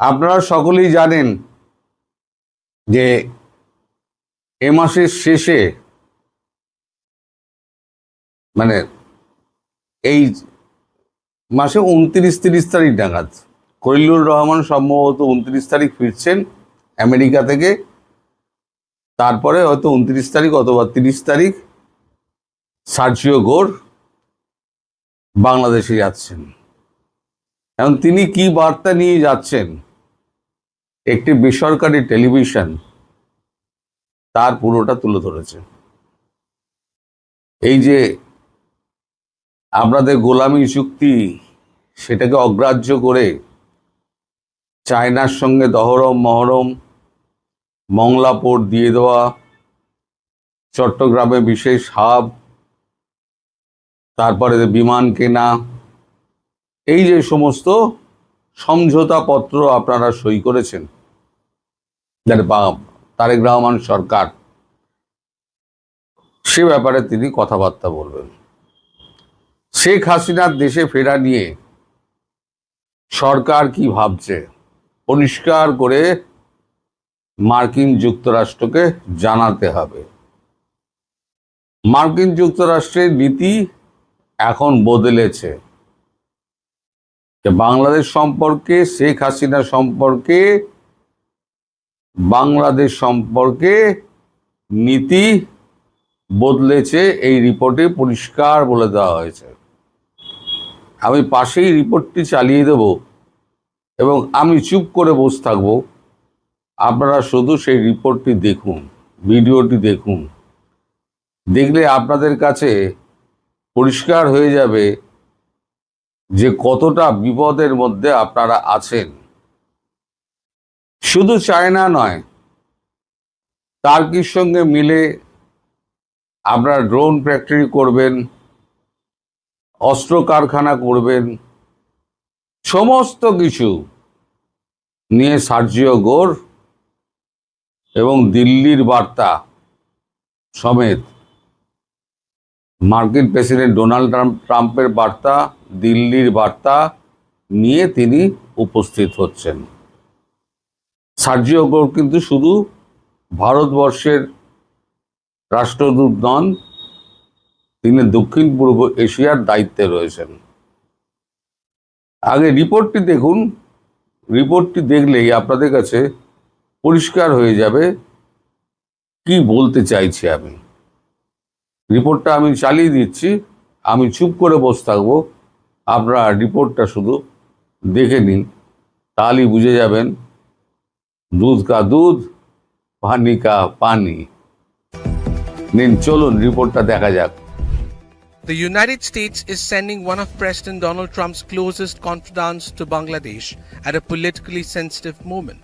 আপনারা সকলেই জানেন যে এ মাসের শেষে মানে এই মাসে 29-30 তারিখ নাগাদ খলিলুর রহমান সম্ভবত 29 তারিখ ফিরছেন আমেরিকা থেকে। তারপরে হয়তো 29 তারিখ অথবা 30 তারিখ সার্জিও গোর বাংলাদেশে যাচ্ছেন। এখন তিনি কি বার্তা নিয়ে যাচ্ছেন, একটি বেসরকারি টেলিভিশন তার পুরোটা তুলে ধরেছে। এই যে আপনাদের গোলামি চুক্তি, সেটাকে অগ্রাহ্য করে চায়নার সঙ্গে দহরম মহরম, মংলা পোর্ট দিয়ে দেওয়া, চট্টগ্রামে বিশেষ হাব, তারপরে বিমান কেনা, এই যে সমস্ত সমঝোতা পত্র আপনারা সই করেছেন তারেক রহমান সরকার, সে ব্যাপারে তিনি কথাবার্তা বলবেন। শেখ হাসিনার দেশে ফেরা নিয়ে সরকার কি ভাবছে পরিষ্কার করে মার্কিন যুক্তরাষ্ট্রকে জানাতে হবে। মার্কিন যুক্তরাষ্ট্রের নীতি এখন বদলেছে। বাংলাদেশ সম্পর্কে, শেখ হাসিনা সম্পর্কে, বাংলাদেশ সম্পর্কে নীতি বদলেছে, এই রিপোর্টে পরিষ্কার বলে দেওয়া হয়েছে। আমি পাশেই রিপোর্টটি চালিয়ে দেব এবং আমি চুপ করে বসে থাকবো, আপনারা শুধু সেই রিপোর্টটি দেখুন, ভিডিওটি দেখুন। দেখলে আপনাদের কাছে পরিষ্কার হয়ে যাবে যে কতটা বিপদের মধ্যে আপনারা আছেন। শুধু চায়না নয়, টার্কির সঙ্গে মিলে আপনারা ড্রোন ফ্যাক্টরি করবেন, অস্ত্র কারখানা করবেন, সমস্ত কিছু নিয়ে সার্জিও গোর এবং দিল্লির বার্তা সমেত, মার্কিন প্রেসিডেন্ট ডোনাল্ড ট্রাম্পের বার্তা, দিল্লির বার্তা নিয়ে তিনি উপস্থিত হচ্ছেন। সার্জিও গোর কিন্তু শুধু ভারতবর্ষের রাষ্ট্রদূত নন, তিনি দক্ষিণ পূর্ব এশিয়ার দায়িত্বে রয়েছেন। আগে রিপোর্টটি দেখুন, রিপোর্টটি দেখলেই আপনাদের কাছে পরিষ্কার হয়ে যাবে কি বলতে চাইছি আমি। রিপোর্টটা আমি চালিয়ে দিচ্ছি, আমি চুপ করে বসে থাকবো, আপনারা রিপোর্টটা শুধু দেখে নিন, তাহলেই বুঝে যাবেন দুধ কা দুধ, পানি কা পানি। নিন, চলুন রিপোর্টটা দেখা যাক। The United States is sending one of President Donald Trump's closest confidants to Bangladesh at a politically sensitive moment.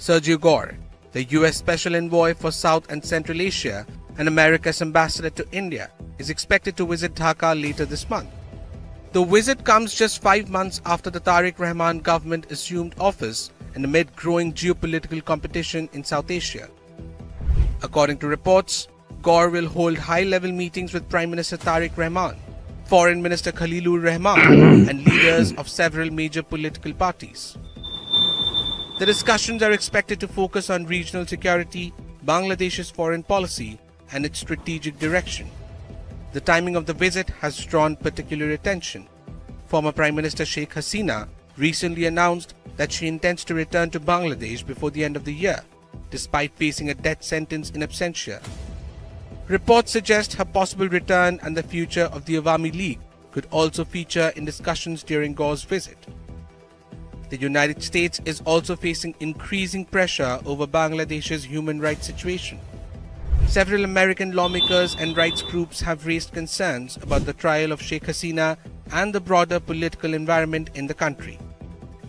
Sergio Gore, the U.S. Special Envoy for South and Central Asia and America's ambassador to India, is expected to visit Dhaka later this month. The visit comes just 5 months after the Tariq Rahman government assumed office and amid growing geopolitical competition in South Asia. According to reports, Gore will hold high-level meetings with Prime Minister Tariq Rahman, Foreign Minister Khalilur Rahman, and leaders of several major political parties. The discussions are expected to focus on regional security, Bangladesh's foreign policy, and its strategic direction. The timing of the visit has drawn particular attention. Former Prime Minister Sheikh Hasina recently announced that she intends to return to Bangladesh before the end of the year, despite facing a death sentence in absentia. Reports suggest her possible return and the future of the Awami League could also feature in discussions during Gore's visit. The United States is also facing increasing pressure over Bangladesh's human rights situation. Several American lawmakers and rights groups have raised concerns about the trial of Sheikh Hasina and the broader political environment in the country.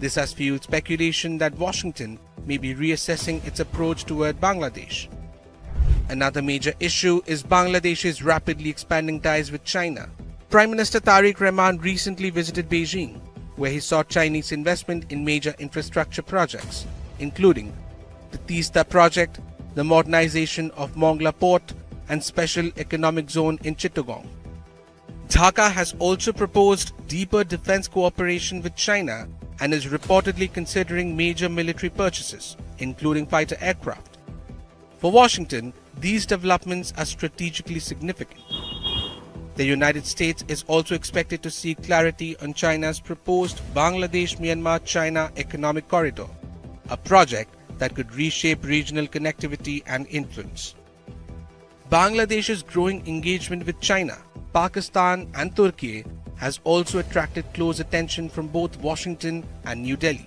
This has fueled speculation that Washington may be reassessing its approach toward Bangladesh. Another major issue is Bangladesh's rapidly expanding ties with China. Prime Minister Tariq Rahman recently visited Beijing, where he saw Chinese investment in major infrastructure projects, including the Teesta project, the modernization of Mongla Port, and Special Economic Zone in Chittagong. Dhaka has also proposed deeper defense cooperation with China and is reportedly considering major military purchases, including fighter aircraft. For Washington, these developments are strategically significant. The United States is also expected to seek clarity on China's proposed Bangladesh-Myanmar-China Economic Corridor, a project that could reshape regional connectivity and influence. Bangladesh's growing engagement with China, Pakistan, and Turkey has also attracted close attention from both Washington and New Delhi.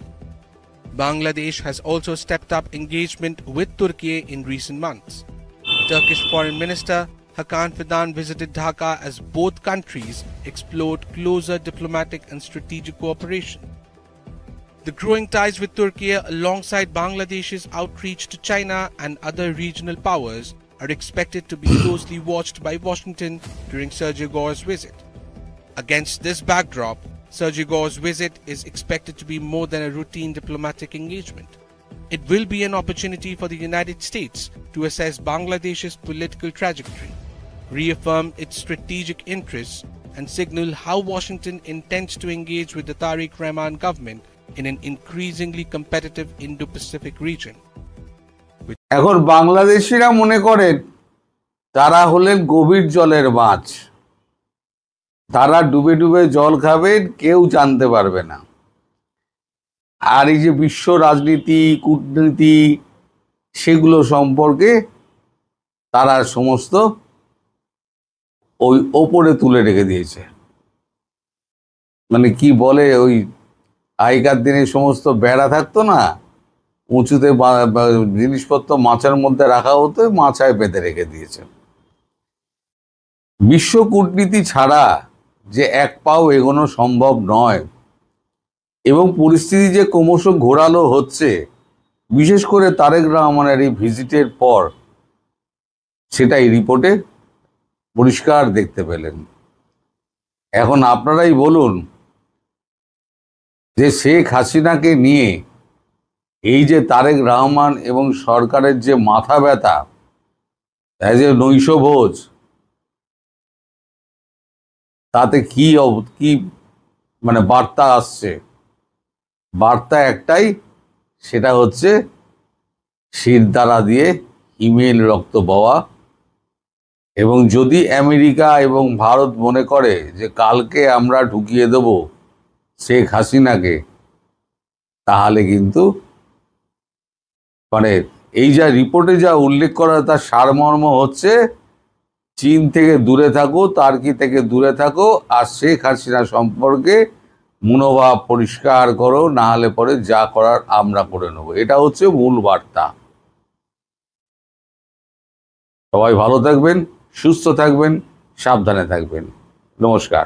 Bangladesh has also stepped up engagement with Turkey in recent months. Turkish Foreign Minister Hakan Fidan visited Dhaka as both countries explored closer diplomatic and strategic cooperation. The growing ties with Turkey alongside Bangladesh's outreach to China and other regional powers are expected to be closely watched by Washington during Sergio Gore's visit. Against this backdrop, Sergio Gore's visit is expected to be more than a routine diplomatic engagement. It will be an opportunity for the United States to assess Bangladesh's political trajectory, reaffirm its strategic interests, and signal how Washington intends to engage with the Tariq Rahman government in an increasingly competitive Indo-Pacific region. এখন বাংলাদেশিরা মনে করেন তারা হলেন গভীর জলের মাছ, তারা ডুবে ডুবে জল খাবেন, কেউ জানতে পারবে না। আর এই যে বিশ্ব রাজনীতি, কূটনীতি, সেগুলো সম্পর্কে তারা সমস্ত ওই ওপরে তুলে রেখে দিয়েছে। মানে কি বলে, ওই আগেকার দিনে সমস্ত বেড়া থাকতো না, উঁচুতে জিনিসপত্র মাচার মধ্যে রাখা হতো, মাচায় বেঁধে রেখে দিয়েছে। বিশ্ব কূটনীতি ছাড়া যে এক পাও এগোনো সম্ভব নয়, এবং পরিস্থিতি যে ক্রমশ ঘোরালো হচ্ছে, বিশেষ করে তারেক রহমানের এই ভিজিটের পর, সেটা এই রিপোর্টে পরিষ্কার দেখতে পেলেন। এখন আপনারাই বলুন যে শেখ হাসিনাকে নিয়ে এই যে তারেক রহমান এবং সরকারের যে মাথা ব্যথা, যে নৈশভোজ, তাতে কি মানে বার্তা আসছে? বার্তা একটাই, সেটা হচ্ছে শিরদাঁড়া দিয়ে হিমেল রক্ত বওয়া। এবং যদি আমেরিকা এবং ভারত মনে করে যে কালকে আমরা ঢুকিয়ে দেব শেখ হাসিনাকে, তাহলে কিন্তু মানে এই যা রিপোর্টে যা উল্লেখ করা, তার সারমর্ম হচ্ছে চীন থেকে দূরে থাকো, টার্কি থেকে দূরে থাকো, আর শেখ হাসিনা সম্পর্কে মনোভাব পরিষ্কার করো, না হলে পরে যা করার আমরা করে নেব। এটা হচ্ছে মূল বার্তা। সবাই ভালো থাকবেন, সুস্থ থাকবেন, সাবধানে থাকবেন। নমস্কার।